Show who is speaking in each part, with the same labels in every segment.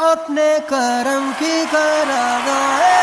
Speaker 1: अपने करम की करागाए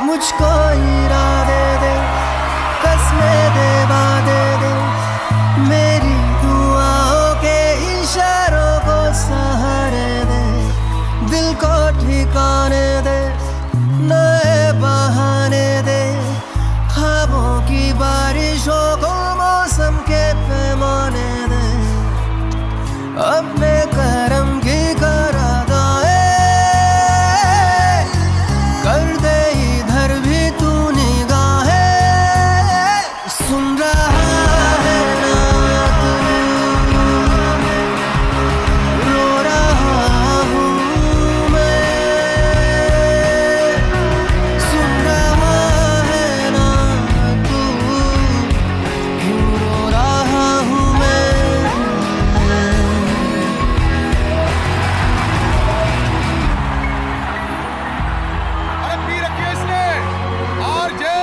Speaker 1: मुझको इरादे दे कसमें दे वादे दे मेरी दुआओं के इशारों को सहारे दे दिल को ठिकाने दे नए बहाने दे ख्वाबों की बारिशों को मौसम के पैमाने दे अपने करम की करागाए कर दे इधर भी तू निगाहें सुन रहा है ना तू रो रहा हूँ मैं सुन रहा है ना तू क्यों रो रहा हूँ मैं
Speaker 2: अरे पी रखी है इसने आरजे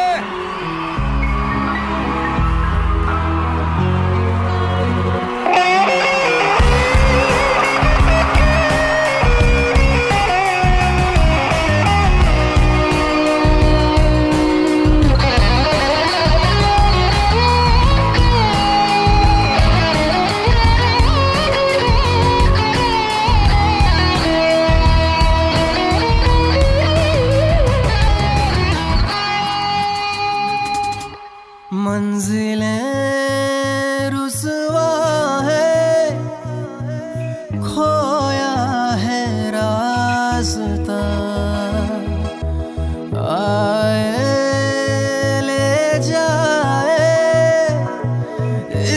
Speaker 1: मंजिलें रुसवा है खोया है रास्ता आए ले जाए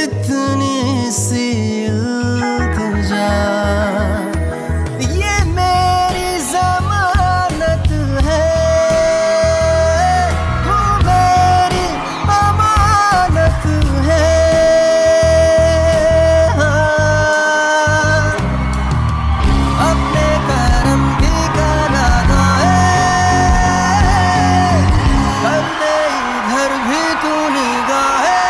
Speaker 1: इतनी सी इल्तिजा ये मेरी जमानत है तू मेरी अमानत है अपने करम की करागाए कर दे इधर भी तू निगाहें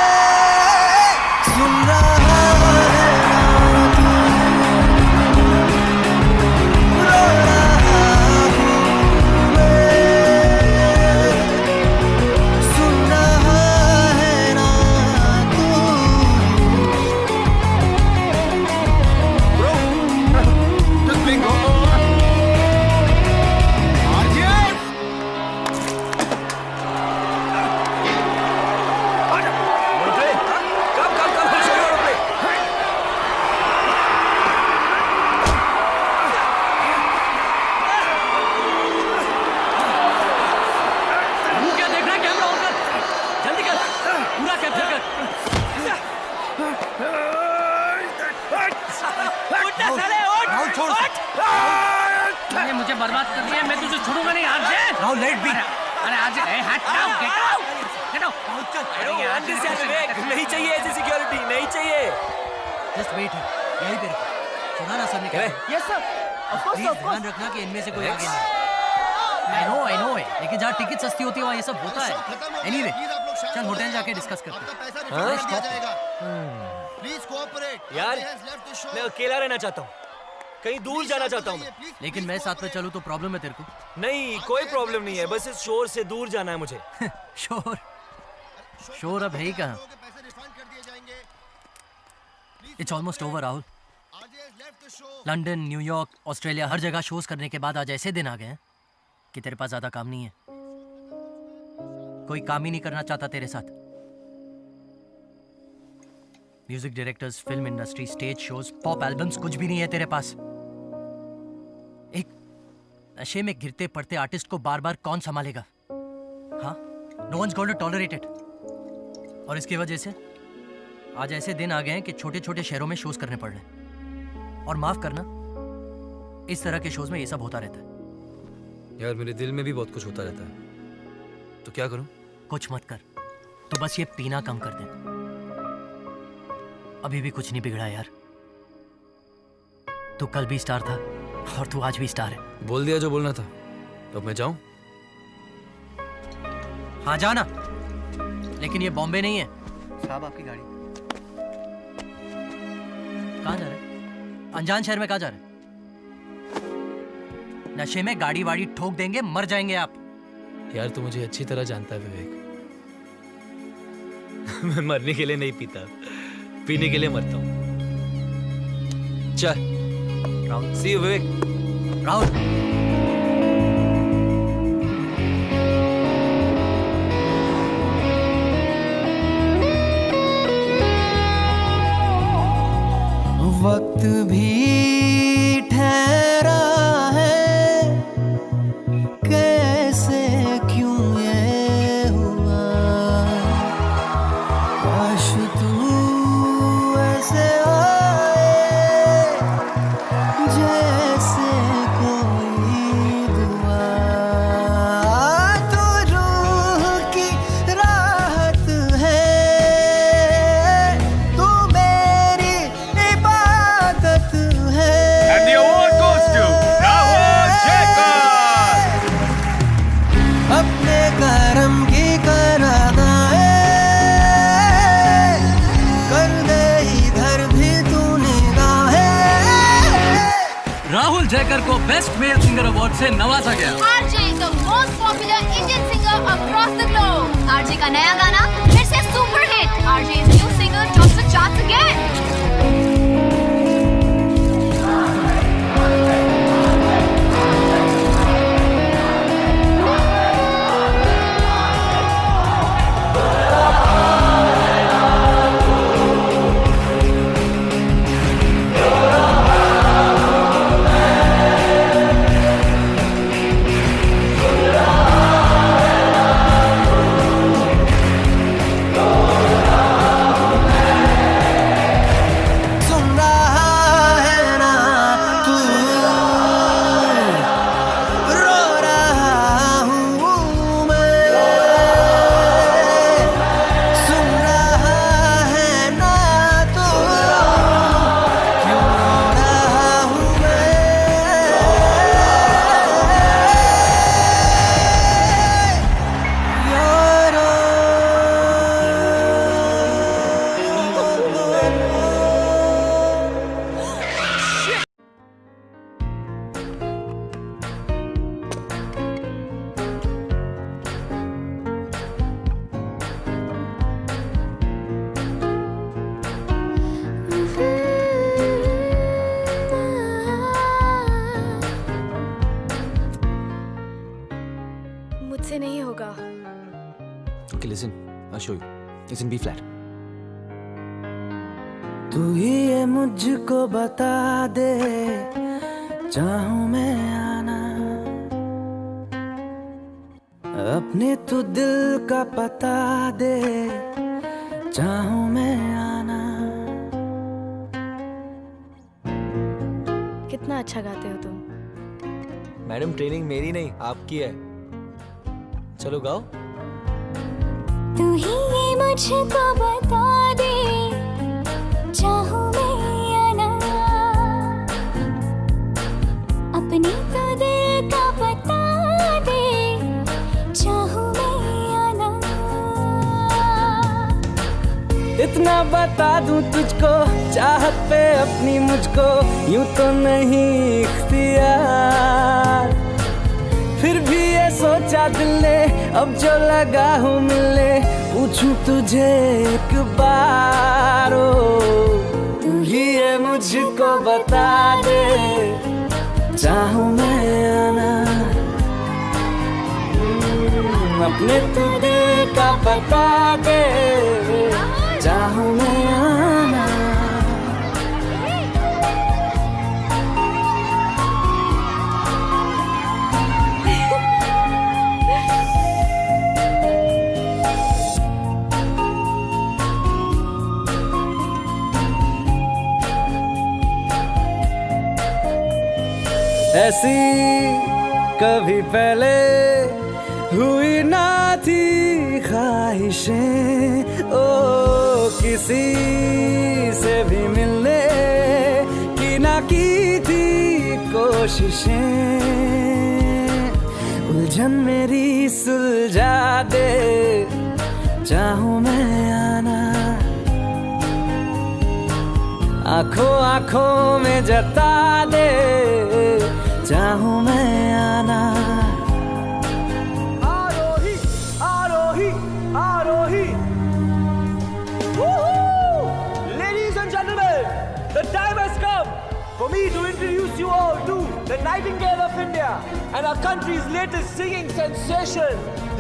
Speaker 1: सुन रहा है ना तू रो रहा हूँ मैं सुन रहा है ना तू
Speaker 2: ब्रो जस्ट बिंगो आरजे
Speaker 3: तू क्या देख रहा है? कैमरा ऑन कर, जल्दी कर, पूरा कैप्चर कर। उठ ना साले, उठ, उठ। तूने मुझे बर्बाद कर दिया, मैं तुझे छोड़ूंगा नहीं आज से।
Speaker 4: राहुल लेट बी
Speaker 3: अरे आज हट now, get out, get out। अरे आज
Speaker 4: नहीं चाहिए ऐसी सिक्योरिटी नहीं चाहिए
Speaker 5: जस्ट वेट है यही पे रुको सुना ना सर ने क्या
Speaker 3: yes sir, of course,
Speaker 5: please
Speaker 3: of course.
Speaker 5: ध्यान रखना कि इनमें से कोई आगे नहीं आई नो लेकिन जहाँ टिकट सस्ती होती है वहाँ ये सब होता है एनीवे चल होटल जाके डिस्कस करते हैं
Speaker 2: प्लीज कोऑपरेट
Speaker 4: यार मैं अकेला रहना चाहता हूँ कहीं दूर जाना चाहता हूँ मैं
Speaker 5: लेकिन मैं साथ में चलूँ तो प्रॉब्लम है तेरे को
Speaker 4: नहीं कोई प्रॉब्लम नहीं है बस इस शोर से दूर जाना है मुझे
Speaker 5: शोर अब है ही कहाँ it's almost over Rahul London New York Australia हर जगह शोज करने के बाद आज ऐसे दिन आ गए हैं कि तेरे पास ज्यादा काम नहीं है कोई काम ही नहीं करना चाहता तेरे साथ। Music directors, film industry, stage shows, pop albums, कुछ भी नहीं है तेरे पास। एक नशे में गिरते पड़ते आर्टिस्ट को बार बार कौन संभालेगा? हाँ, no one's going to tolerate it. और इसकी वजह से आज ऐसे दिन आ गए हैं कि छोटे छोटे शहरों में शोज करने पड़ रहे हैं। और माफ करना, इस तरह के शोज में ये सब होता रहता है।
Speaker 6: यार मेरे दिल में भी बहुत कुछ होता रहता है, तो क्या करूं?
Speaker 5: कुछ मत कर, तू बस ये पीना कम कर दे। अभी भी कुछ नहीं बिगड़ा यार। तू कल भी स्टार था और तू आज भी स्टार है।
Speaker 6: बोल दिया जो बोलना था, तो अब मैं जाऊं?
Speaker 5: हाँ जाना, लेकिन ये बॉम्बे नहीं है।
Speaker 1: साहब आपकी गाड़ी।
Speaker 5: कहाँ जा रहे हैं? अनजान शहर में कहाँ जा रहे हैं? नशे में गाड़ी वाड़ी ठोक देंगे, मर जाएंगे आप।
Speaker 6: यार तू मुझे अच्छी तरह जानता है विवेक। मैं मरने के लिए नहीं पीता, पीने के लिए मरता हूं। चल
Speaker 5: राहुल,
Speaker 6: सी यू विवेक।
Speaker 5: राहुल,
Speaker 1: वक्त भी ठहरा है, कैसे क्यों ये हुआ? काश तू ऐसे आए जैसे कोई दुआ। तू रूह की राहत है, तू मेरी इबादत है।
Speaker 2: And the award goes to Rahul Jacob.
Speaker 1: अपने करम की करादाए कर दे इधर भी तू निगाहें।
Speaker 3: राहुल जयकर को बेस्ट मेल सिंगर अवार्ड से नवाजा गया।
Speaker 7: RJ, the most popular Indian singer across the globe. RJ का नया गाना फिर से super hit. RJ's new singer tops the charts again.
Speaker 1: सुन रहा है ना तू, रो रहा हूँ मैं। सुन रहा है ना तू, क्यों रो रहा हूँ मैं? यारो
Speaker 7: मुझसे नहीं होगा।
Speaker 6: Okay, listen, I'll show you. It's in B flat.
Speaker 1: तू ही ये मुझको बता दे, चाहूं मैं आना। अपने तू दिल का पता दे, चाहूं मैं आना।
Speaker 7: कितना अच्छा गाते हो तुम।
Speaker 4: मैडम ट्रेनिंग मेरी नहीं आपकी है। चलो गाओ।
Speaker 7: तू ही ये मुझको बता दे, चाहूं मैं आना। अपनी तो दिल का बता दे, चाहूं मैं आना।
Speaker 1: इतना बता दूं तुझको, चाहत पे अपनी मुझको यूं तो नहीं इख्तियार। फिर भी ये सोचा दिल ने, अब जो लगा हूँ मिलने, पूछूं तुझे एक बार। ओ तू ही ये मुझको बता दे, चाहूं मैं आना। अपने तू दिल का बता दे, चाहूं मैं आना। ऐसी कभी पहले हुई ना थी ख्वाहिशें, ओ किसी से भी मिलने की ना की थी कोशिशें। उलझन मेरी सुलझा दे, चाहूं मैं आना। आंखों आंखों में जता दे, चाहूं मैं आना। आरोही आरोही आरोही। Ladies and gentlemen, the time has come for me to introduce you all to the Nightingale of India and our country's latest singing sensation,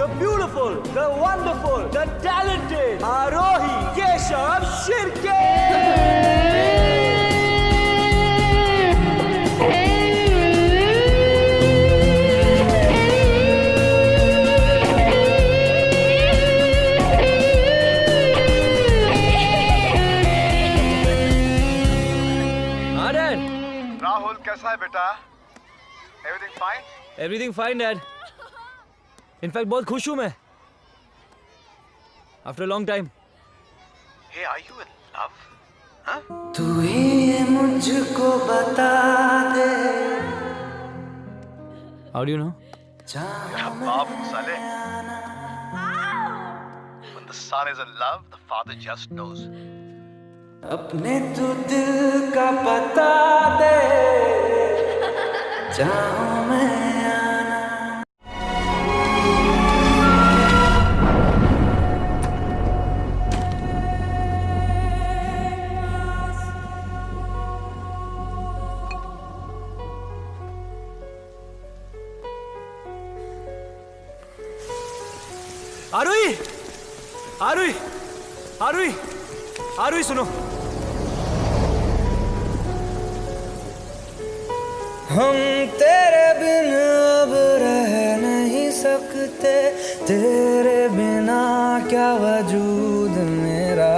Speaker 1: the beautiful, the wonderful, the talented Arohi Keshav Shirke.
Speaker 2: Rahul कैसा है बेटा? Everything fine?
Speaker 4: Everything fine dad. In fact बहुत खुश हूं मैं, after long time.
Speaker 2: Hey are you in love?
Speaker 1: तू ही मुझको बता दे।
Speaker 4: How do you know?
Speaker 2: बाप साले। When the son is in love, the father just knows.
Speaker 1: अपने तू दिल का पता दे, चाहूं मैं आना।
Speaker 4: आरुई आरुई आरुई आरुई सुनो।
Speaker 1: हम तेरे बिन अब रह नहीं सकते, तेरे बिना क्या वजूद मेरा।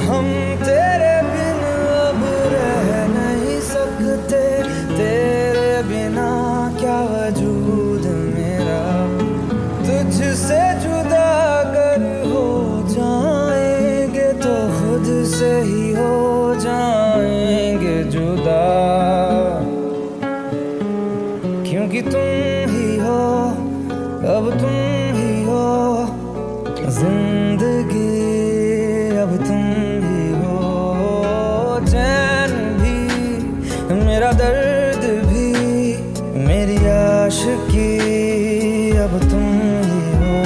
Speaker 1: हम तेरे बिन अब रह नहीं सकते, तेरे बिना क्या वजूद मेरा। तुझसे जुदा अगर हो जाएंगे तो खुद से ही हो जाएंगे जुदा, क्योंकि तुम ही हो, अब तुम ही हो जिंदगी, अब तुम ही हो चैन भी, मेरा दर्द भी, मेरी आशिकी, अब तुम ही हो।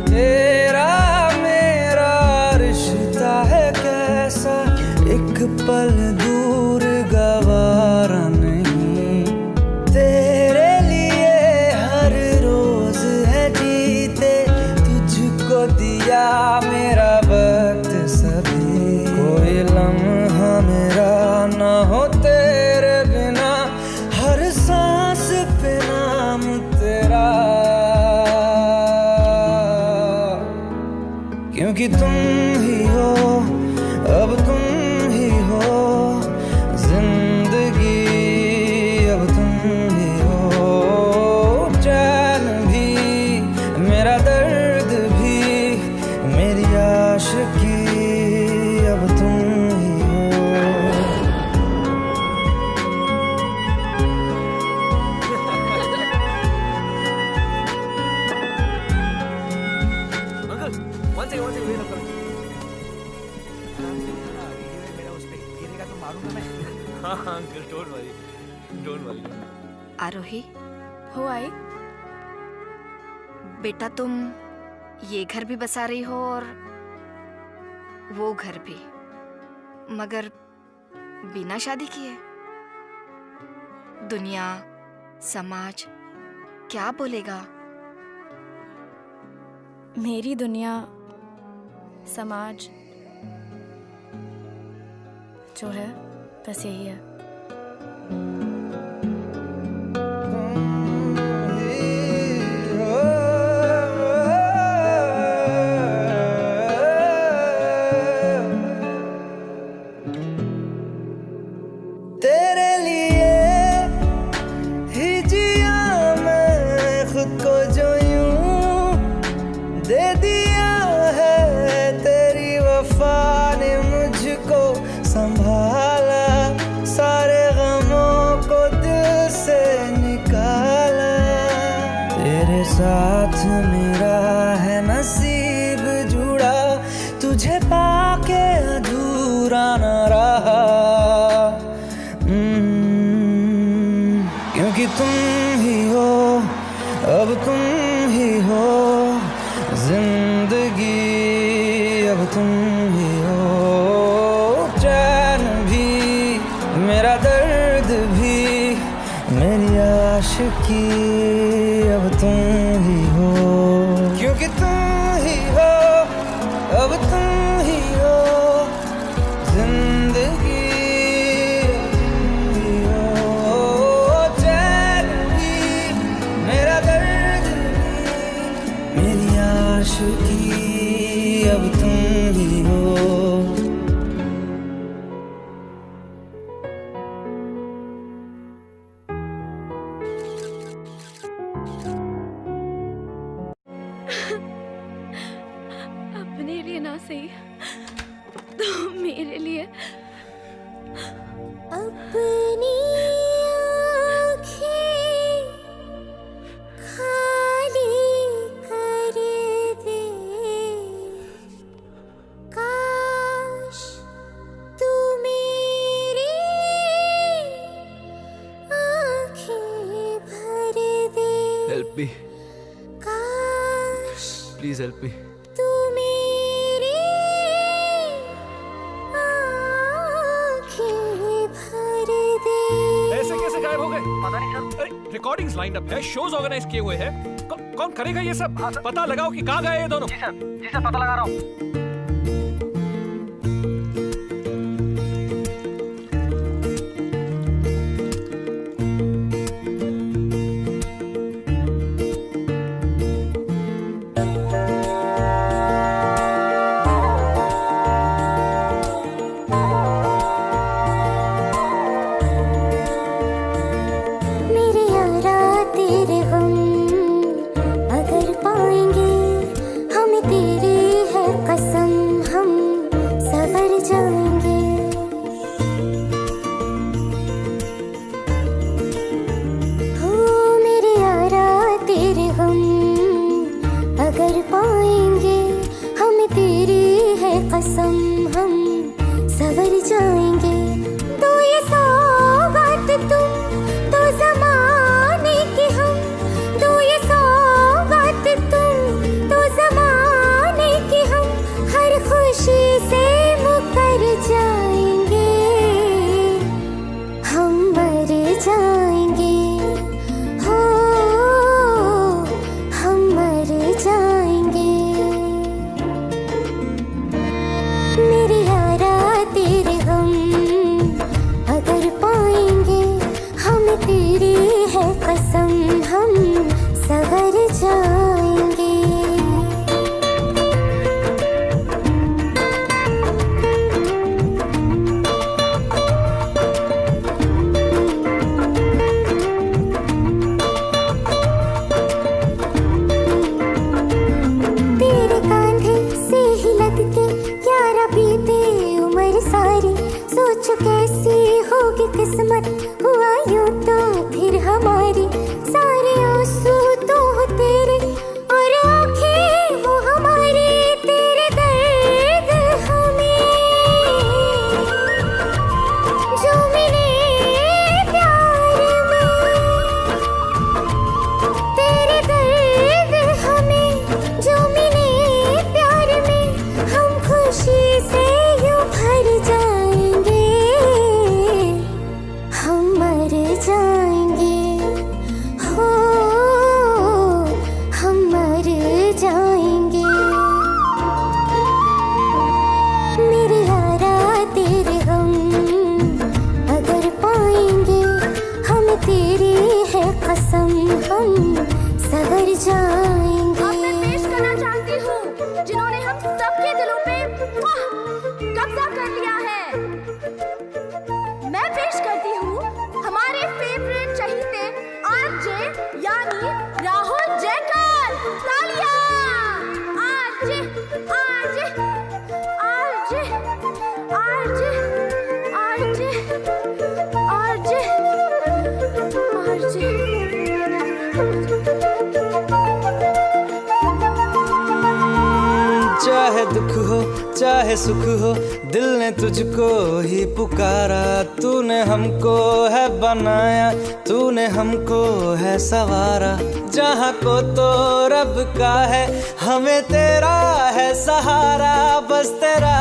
Speaker 1: तेरा मेरा रिश्ता है कैसा, एक पल दूर गवारा नहीं। तेरे लिए हर रोज है जीते, तुझको दिया मेरा वक्त सभी। कोई लम्हा मेरा ना हो तेरे बिना, हर सांस पे नाम तेरा, क्योंकि तुम ही हो, अब तुम ही हो जिंदगी, मेरा उस पे गिरेगा तो मारूंगा मैं।
Speaker 6: हाँ अंकल डोंट वरी।
Speaker 8: आरोही, हो आई? बेटा तुम ये घर भी बसा रही हो और वो घर भी, मगर बिना शादी किए। दुनिया, समाज क्या बोलेगा?
Speaker 9: मेरी दुनिया, समाज जो है बस यही है।
Speaker 1: तेरे लिए ही जिया मैं खुद को जो यूं दे दिया है, तेरी वफा ने मुझको संभाला, सारे गमों को दिल से निकाला। तेरे साथ मेरा है नसीब जुड़ा, तुझे पाके अधूरा न रहा। क्योंकि तुम ही हो, अब तुम ही हो जिंदगी, अब तुम ही हो चैन भी, मेरा दर्द भी, मेरी आशिकी, अब तुम ही हो। क्योंकि तुम ही हो, अब तुम ही हो जिंदगी, अब तुम ही हो।
Speaker 9: अपने लिए ना सही तो मेरे लिए
Speaker 7: अपनी आँखें खाली कर दे, काश तू मेरी आँखें भर दे,
Speaker 6: हेल्प मी
Speaker 7: काश
Speaker 6: प्लीज, हेल्प मी।
Speaker 7: तू मेरी आँखें भर दे।
Speaker 10: ऐसे कैसे गायब हो गए? पता नहीं सर। अरे रिकॉर्डिंग्स लाइंड अप है, शोज ऑर्गेनाइज किए हुए हैं। कौन करेगा ये सब? पता लगाओ कि कहाँ गए ये दोनों। जी सर पता लगा रहा हूँ।
Speaker 7: मेरे यारा तेरे हम अगर पाएंगे, हमें तेरी है कसम, हम सवर जाएंगे। हो मेरे यारा तेरे हम अगर पाएंगे, हमें तेरी है कसम, हम सवर जाएंगे। तो ये सौगात तुम तो ज़माने के हम, तो ये सौगात तुम तो ज़माने के हम, हर खुशी से मुकर जाएंगे, हम मर जाएंगे। हो हम मर जाएंगे। मेरे यारा तेरे हम अगर पाएंगे, हमें तेरी है कसम, हम सवर जाएंगे। तेरे कांधे से ही लग के यारा बीते उम्र सारी, सोचो कैसी होगी किस्मत, हुआ यूं तो फिर हमारी। सारे आंसू तो हो तेरे और आंखें हो हमारी, तेरे दर्द हमें कसम हम सवर जाएंगे।
Speaker 9: अब मैं पेश करना चाहती हूँ जिन्होंने हम सबके दिलों पे कब्जा कर लिया है। मैं पेश करती हूँ हमारे फेवरेट चहीते आरजे यानी राहुल जयकर। तालियां! RJ RJ RJ RJ RJ RJ RJ.
Speaker 1: चाहे दुख हो चाहे सुख हो, दिल ने तुझको ही पुकारा। तूने हमको है बनाया, तूने हमको है सवारा। जहाँ को तो रब का है, हमें तेरा है सहारा। बस तेरा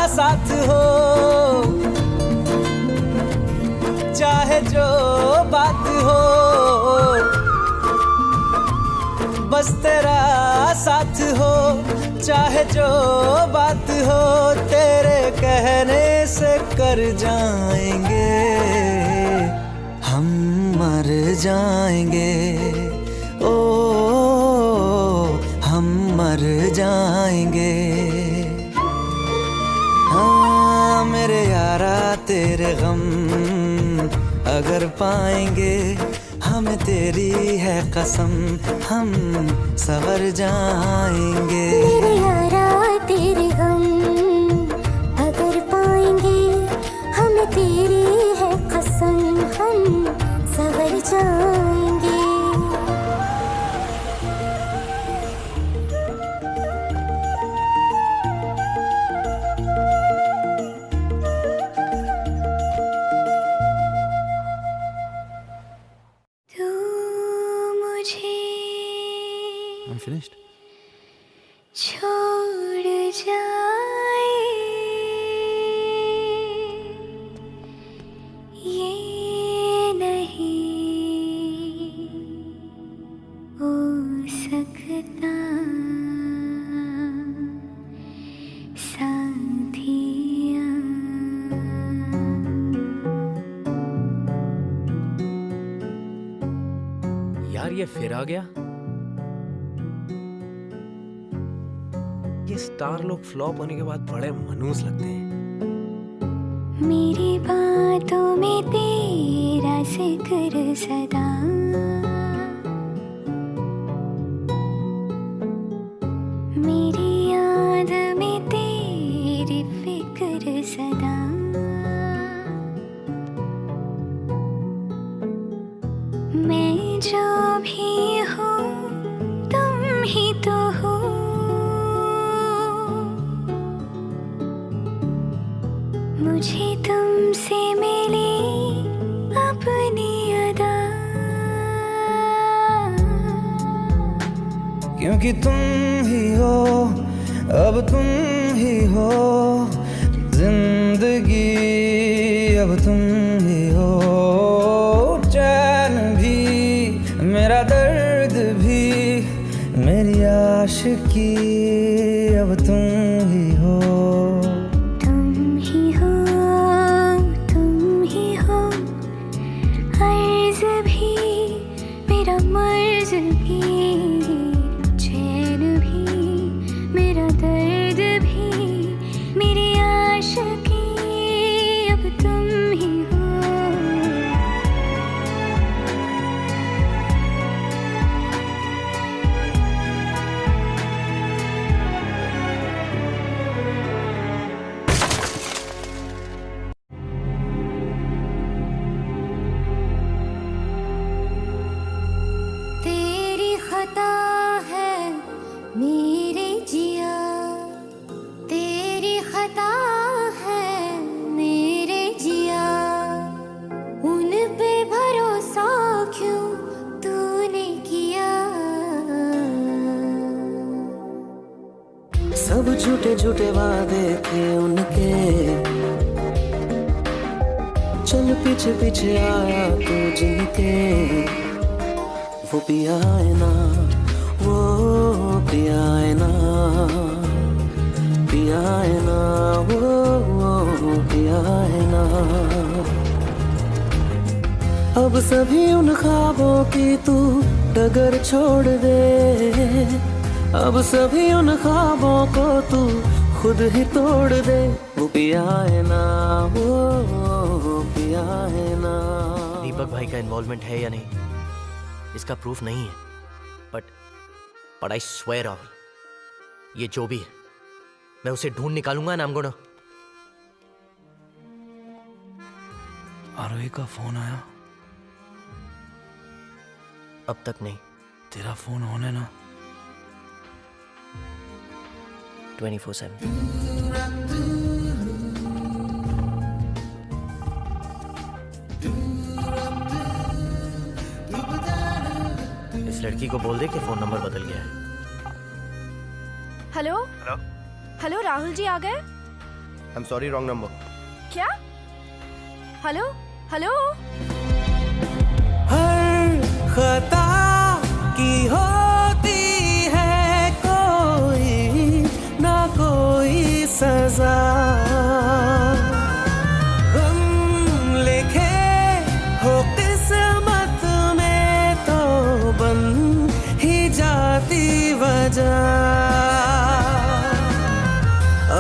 Speaker 1: साथ हो, चाहे जो बात हो। बस तेरा साथ हो, चाहे जो बात हो। तेरे कहने से कर जाएंगे, हम मर जाएंगे। ओ हम मर जाएंगे। हाँ मेरे यारा तेरे गम अगर पाएंगे, हमें तेरी है कसम, हम सवर जाएंगे।
Speaker 7: मेरे यारा तेरे गम अगर पाएंगे, हमें तेरी है कसम, हम सवर जाएंगे।
Speaker 1: I'm finished.
Speaker 7: छोड़ जाए ये नहीं हो सकता साथिया।
Speaker 6: यार ये फिर आ गया। ये स्टार लोग फ्लॉप होने के बाद बड़े मनूस लगते हैं।
Speaker 7: मेरी बातों में तेरा जिक्र सदा, मेरी याद में तेरी फिक्र सदा। मैं जो भी हूँ तुम ही तो हो। मुझे तुमसे मिली अपनी अदा,
Speaker 1: क्योंकि तुम ही हो, अब तुम ही हो जिंदगी, अब तुम ही हो। चैन भी मेरा दर्द भी, मेरी आशिकी अब तुम ही हो।
Speaker 7: तुम ही हो, तुम ही हो। अर्ज भी मेरा मर्ज भी, चैन भी मेरा दर्द भी, मेरी आशिकी अब तुम ही हो। तेरी खता है मेरे जिया, तेरी खता है मेरे जिया। उन पे भरोसा क्यों तूने किया।
Speaker 1: सब झूठे झूठे वादे थे उनके, चल पीछे पीछे आया तू जिनके। वो पिया है ना, वो पिया है ना, पिया है ना, वो पिया है ना। अब सभी उन ख्वाबों की तू डगर छोड़ दे, अब सभी उन ख्वाबों को तू खुद ही तोड़ दे। वो पिया है ना, वो पिया है ना।
Speaker 5: दीपक भाई का इन्वॉल्वमेंट है या नहीं इसका प्रूफ नहीं है, बट आई स्वेयर राहुल, ये जो भी है मैं उसे ढूंढ निकालूंगा ना। I'm gonna
Speaker 1: आरोही का फोन आया?
Speaker 5: अब तक नहीं।
Speaker 1: तेरा फोन ऑन है ना?
Speaker 5: 24/7। इस लड़की को बोल दे कि फोन नंबर बदल गया है।
Speaker 9: Hello
Speaker 2: hello
Speaker 9: hello, Rahul ji आ गए?
Speaker 2: I am sorry, wrong number.
Speaker 9: क्या? हेलो हेलो,
Speaker 1: हर खता की होती है कोई ना कोई सजा, हम लिखे हो किस्मत में तो बन ही जाती वजह।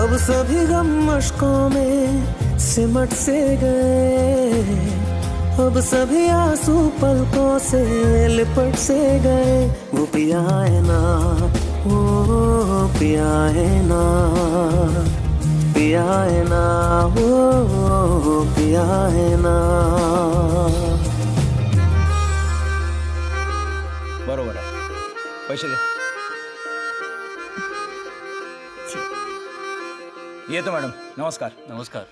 Speaker 1: अब सभी गम मुश्कों में सिमट से गए, अब सभी आंसू पलकों से लिपट से गए। वो पिया है ना, वो पिया है ना, पिया है ना, वो पिया है ना।
Speaker 10: बरोबर आहे, पैसे दे। येतो मॅडम, नमस्कार। नमस्कार।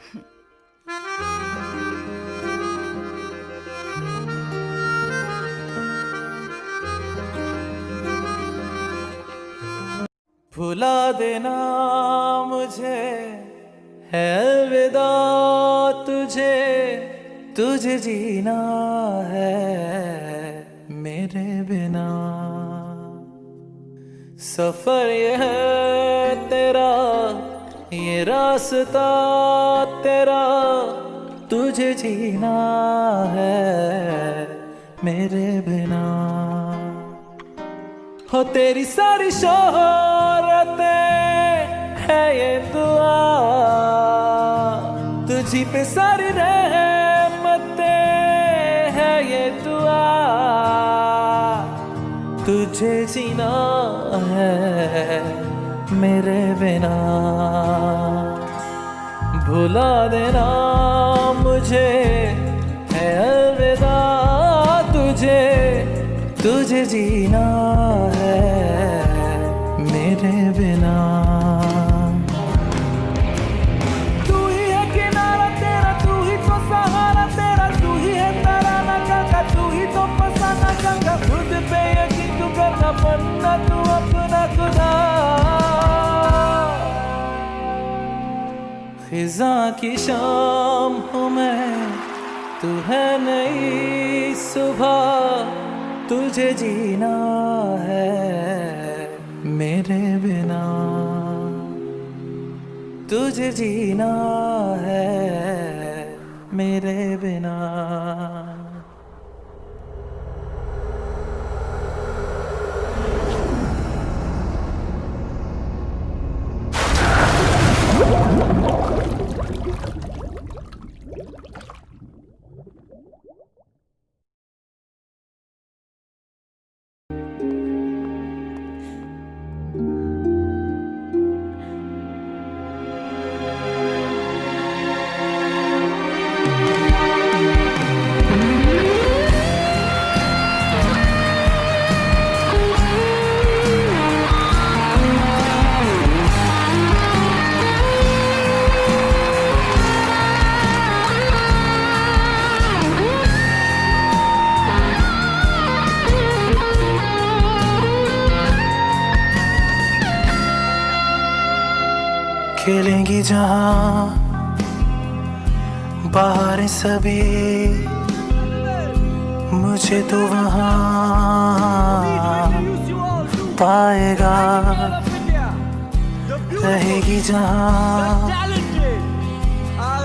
Speaker 1: भुला देना मुझे है अलविदा तुझे, तुझे जीना है मेरे बिना। सफर ये है तेरा, ये रास्ता तेरा, तुझे जीना है मेरे बिना। हो तेरी सारी शोहरतें है ये दुआ, तुझी पे सारी रहमतें है ये दुआ। तुझे जीना है मेरे बिना। भुला देना मुझे है अलविदा तुझे, तुझे जीना है मेरे बिना। तू ही है किनारा तेरा, तू ही तो सहारा तेरा, तू ही है तराना गंगा, तू ही तो फसाना गंगा। खुद पे यकीन तू करना, बनना तू अपना खुदा। खिजा की शाम हूँ मैं, तू है नई सुबह, तुझे जीना है मेरे बिना। तुझे जीना है मेरे बिना। खेलेंगी जहाँ बाहर सभी, मुझे तो वहाँ पाएगा। रहेगी जहाँ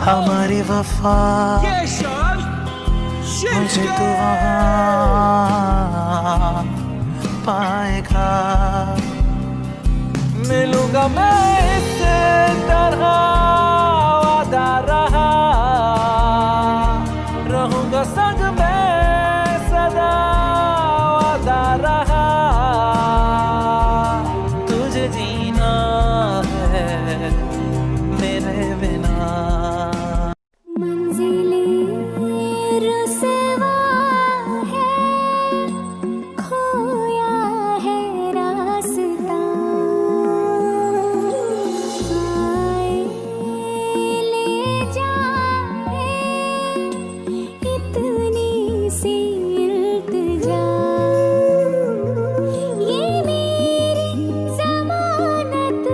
Speaker 1: हमारी वफा, मुझे तो वहाँ पाएगा। मिलूंगा मैं इससे तरह वादा रहा, रहूंगा संग में सदा वादा रहा। तुझे जीना है मेरे बिना।
Speaker 7: मंजिलें रुसवा है, खोया है रास्ता। आए ले जाए इतनी सी इल्तिजा। ये मेरी ज़मानत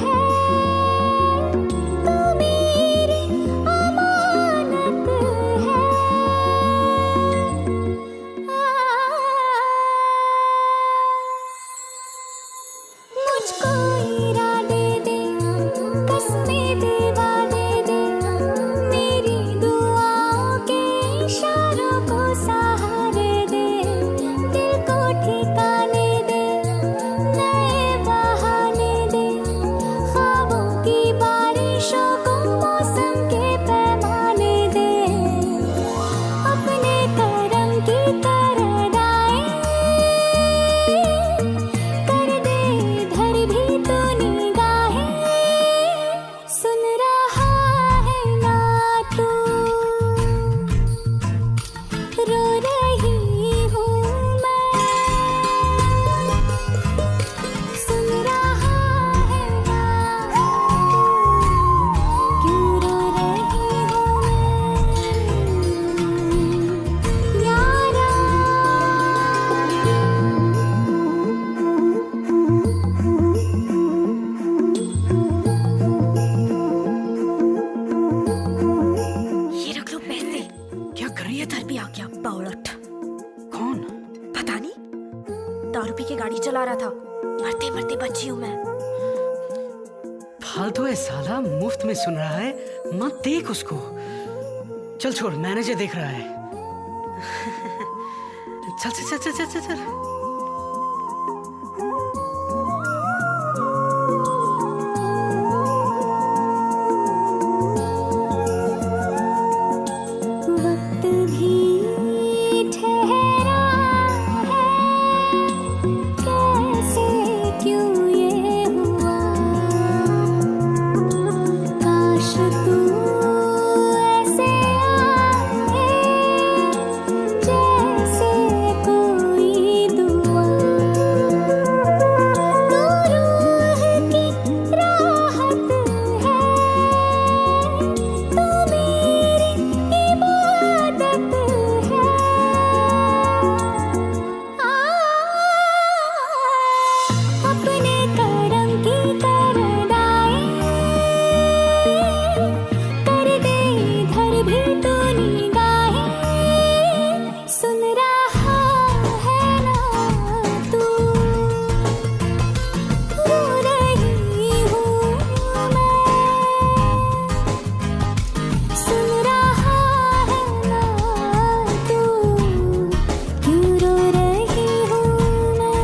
Speaker 7: है, तू मेरी अमानत है। मुझको इरादे दे, कसमें दे, वादे दे, मेरी दुआओं के इशारों को सहारे दे। दिल को ठिकाने दे, नए बहाने दे, ख्वाबों की बारिशों को मौसम के पैमाने दे। अपने करम की तरदाएं कर दे इधर भी तो निगाहें। सुन रहा है ना तू, रो रही हूँ मैं। सुन रहा है ना, क्यों रो रही हूँ मैं यारा।
Speaker 9: ये रख लो पैसे। क्या कर रही है? धर भी आ गया बावड़ट।
Speaker 3: कौन?
Speaker 9: पता नहीं, दारू पी के गाड़ी चला रहा था। मरते मरते बची हूँ मैं।
Speaker 3: फालतू है साला, मुफ्त में सुन रहा है। मत देख उसको। चल छोड़, मैनेजर देख रहा है। चल चल चल चल चल चल, चल।
Speaker 7: वक्त भी ठहरा है, कैसे क्यों ये हुआ। काश तू ऐसे आए जैसे कोई दुआ। तू रूह की राहत है, तू मेरी इबादत है। अपने करम की तरदाएं कर दे इधर भी तो निगाहें। सुन रहा है ना तू, रो रही हूँ मैं। सुन रहा है ना तू, क्यों रो रही हूँ मैं।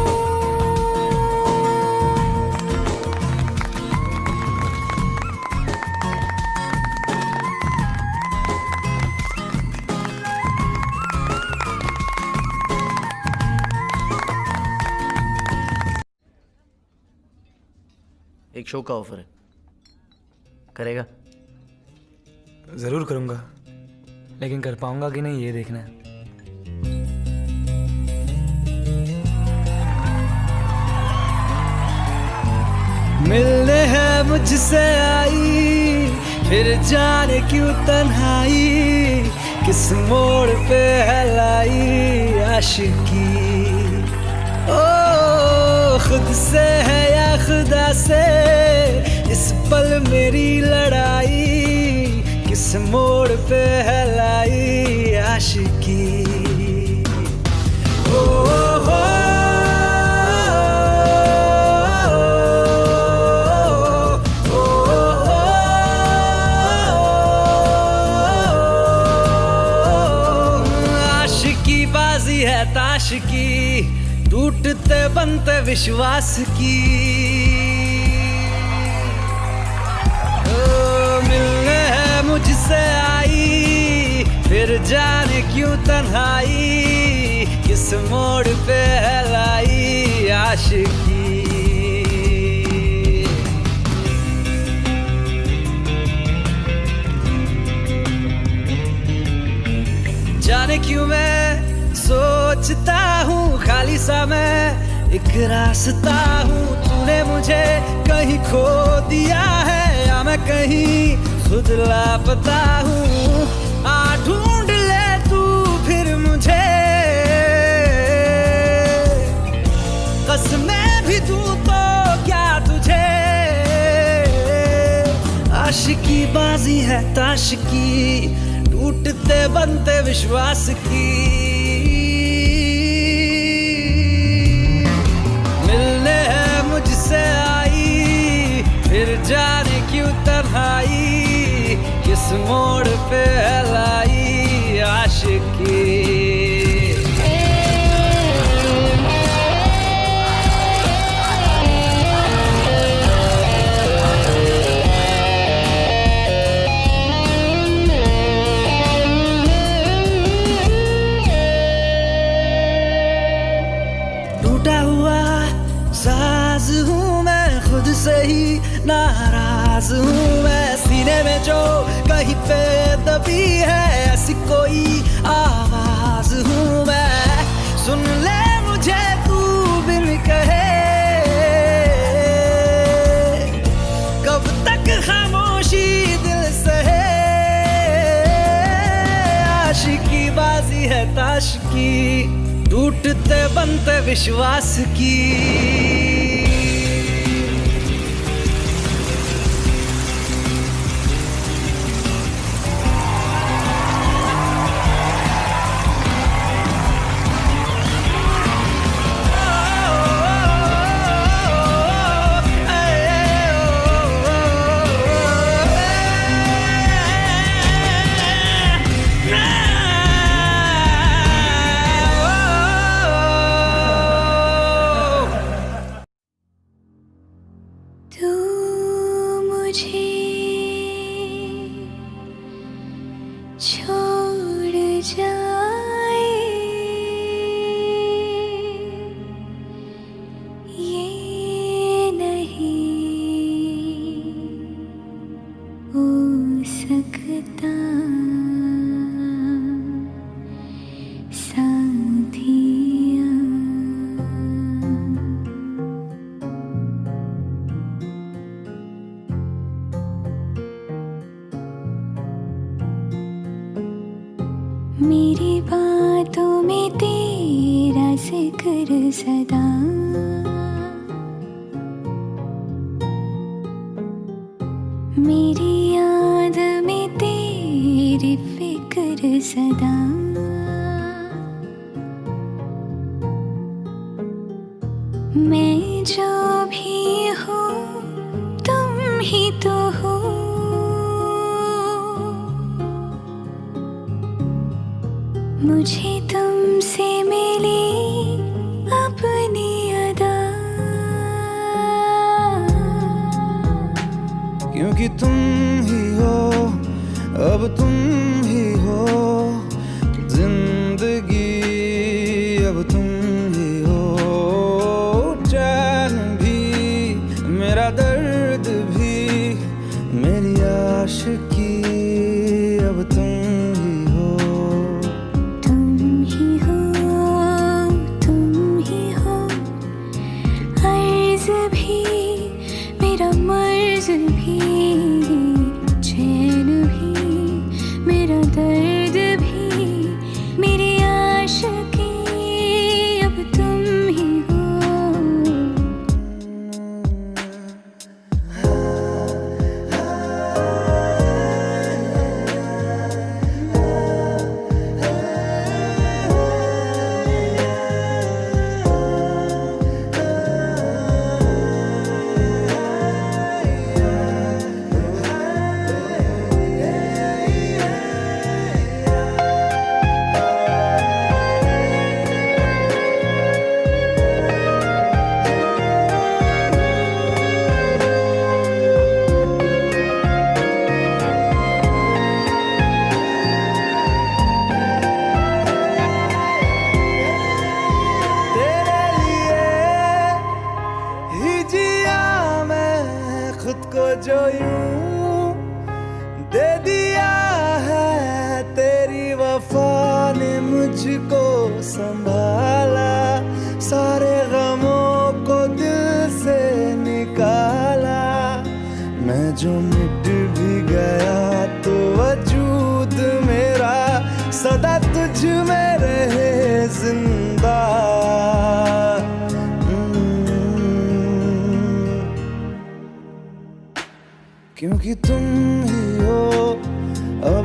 Speaker 5: एक शो का ऑफर है, करेगा?
Speaker 4: जरूर करूंगा, लेकिन कर पाऊंगा कि नहीं ये देखना है।
Speaker 1: मिलने है मुझसे आई, फिर जाने क्यों तन्हाई, किस मोड़ पे है लाई आशिकी। ओ खुद से है या खुदा से, इस पल मेरी लड़ाई, किस मोड़ पे है लाई आशिकी। ओ हो आशिकी टूटते बनते विश्वास की। ओ मिलने है मुझसे आई फिर जाने क्यों तन्हाई, किस मोड़ पे है लाई आशिकी। जाने क्यों मैं सोचता हूँ खाली सा मैं एक रास्ता हूँ, तूने मुझे कहीं खो दिया है या मैं कहीं खुद लापता हूँ। आ ढूंढ ले तू फिर मुझे, कसमें भी दूँ तो क्या तुझे। आशिकी बाजी है ताश की टूटते बनते विश्वास की। मिलने है मुझसे आई फिर जाने क्यों तन्हाई, किस मोड़ पे है लाई आशिकी। टूटा हुआ साज हूँ मैं खुद से ही नाराज हूँ मैं, सीने में जो कहीं पे दबी है ऐसी कोई आवाज हूँ मैं। सुन ले मुझे तू बिन कहे, कब तक खामोशी दिल सहे। आशिकी बाजी है ताश की टूटते बनते विश्वास की।
Speaker 7: तू मुझे छोड़ जाए ये नहीं हो सकता साथिया। मेरी बातों में तेरा जिक्र सदा, मेरी याद में तेरी फिक्र सदा। मैं जो भी हूँ तुम ही तो हो, मुझे तुमसे मिली अपनी अदा।
Speaker 1: क्योंकि तुम ही हो अब तुम ही हो जिंदगी, अब तुम ही हो चैन भी मेरा दर्द भी मेरी आशिकी, अब तुम ही हो।
Speaker 7: तुम ही हो अर्ज भी मेरा मर्ज भी, चैन भी मेरा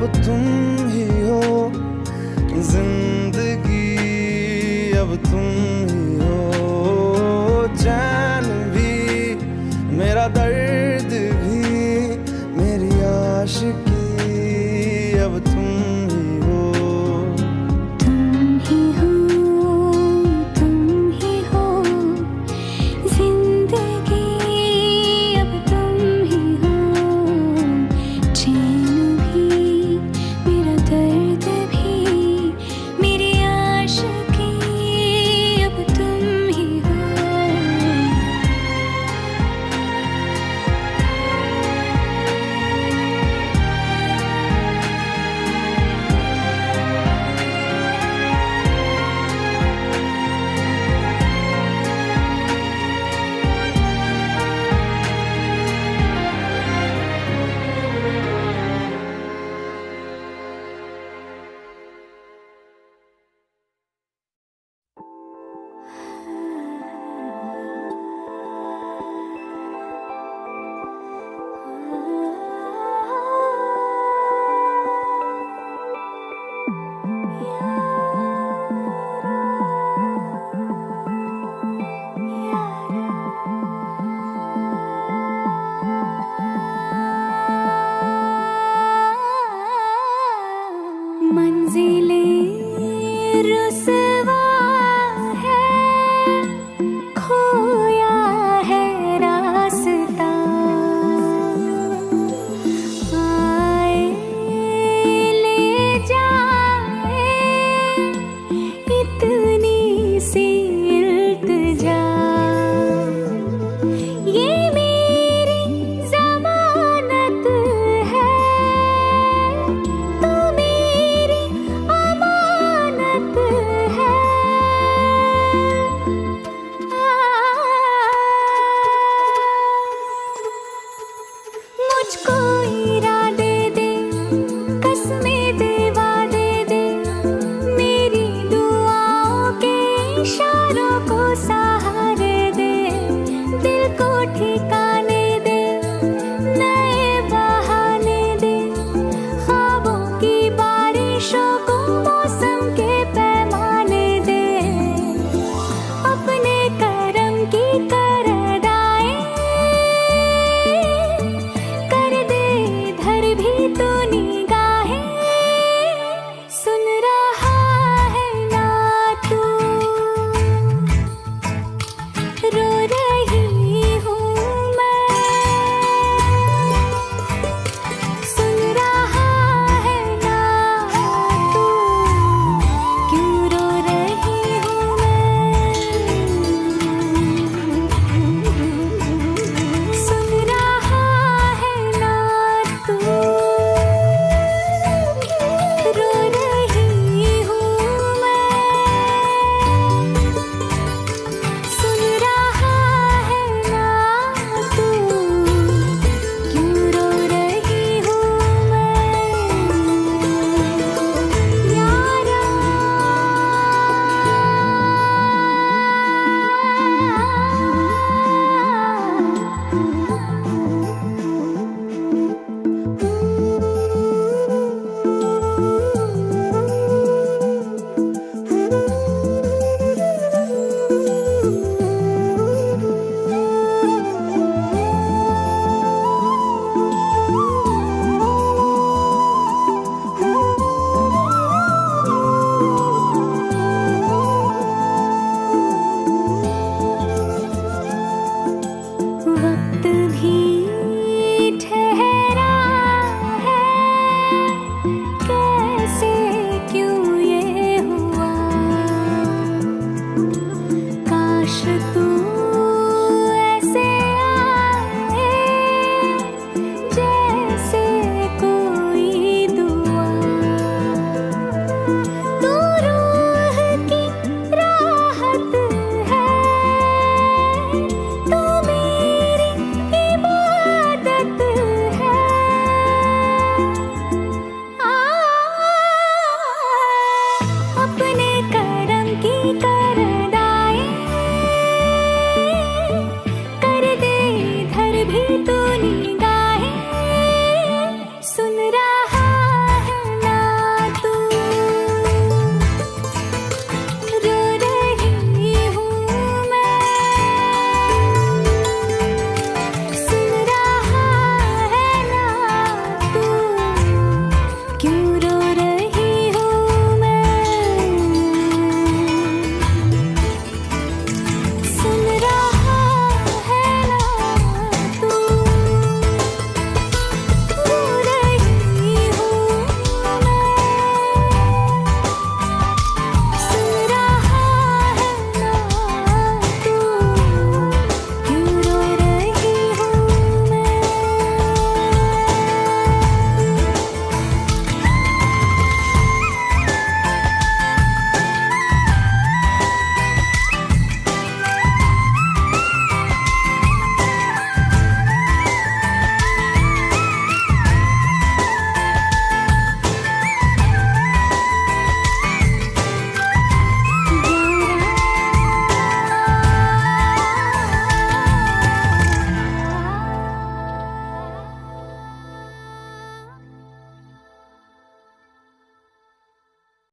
Speaker 1: अब तुम ही हो जिंदगी, अब तुम ही हो चैन भी, मेरा दर्द भी, मेरी आशिकी, अब तुम ही हो।
Speaker 7: तुम ही हो, तुम ही हो जिंदगी, अब तुम ही हो चैन भी, मेरा दर्द भी, मेरी आशिकी, अब तुम ही हो। मंजिल